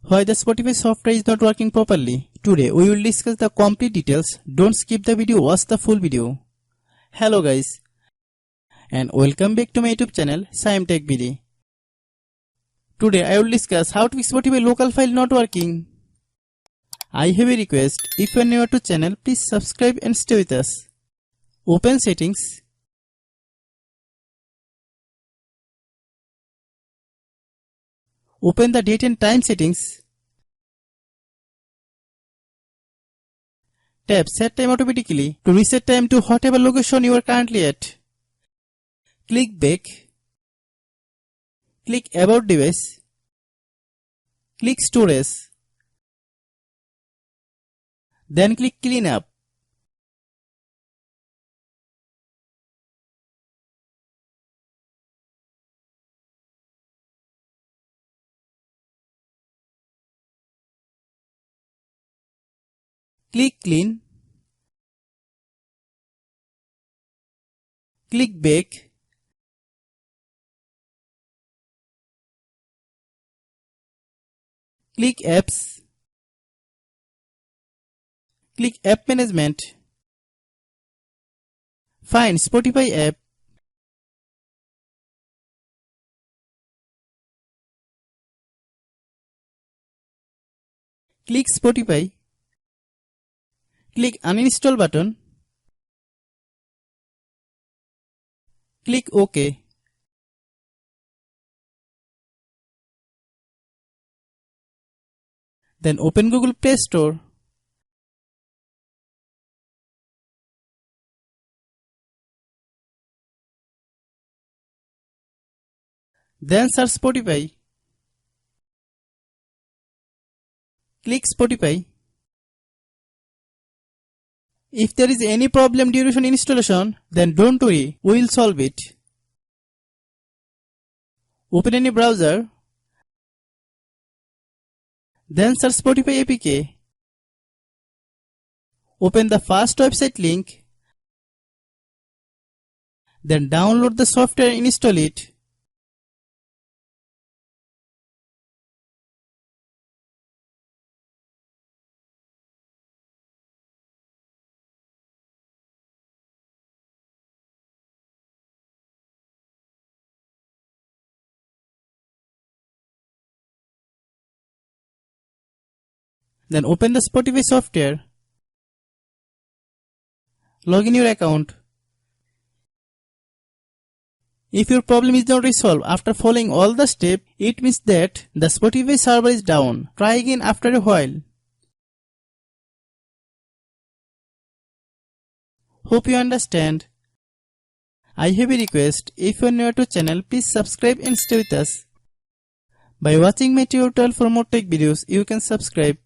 Why the Spotify software is not working properly. Today we will discuss the complete details. Don't skip the video, watch the full video. Hello guys and welcome back to my YouTube channel Shaem TechBD. Today I will discuss how to fix Spotify local file not working. I have a request. If you are new to channel, please subscribe and stay with us. Open settings. Open the date and time settings. Tap set time automatically to reset time to whatever location you are currently at. Click back. Click about device. Click storage. Then click clean up. Click clean. Click back. Click apps. Click app management. Find Spotify app. Click Spotify. Click uninstall button. Click OK. Then open Google Play Store. Then search Spotify. Click Spotify. If there is any problem during installation, then don't worry, we will solve it. Open any browser. Then search Spotify APK. Open the first website link. Then download the software and install it. Then open the Spotify software. Log in your account. If your problem is not resolved after following all the steps, it means that the Spotify server is down. Try again after a while. Hope you understand. I have a request. If you are new to channel, please subscribe and stay with us. By watching my tutorial for more tech videos, you can subscribe.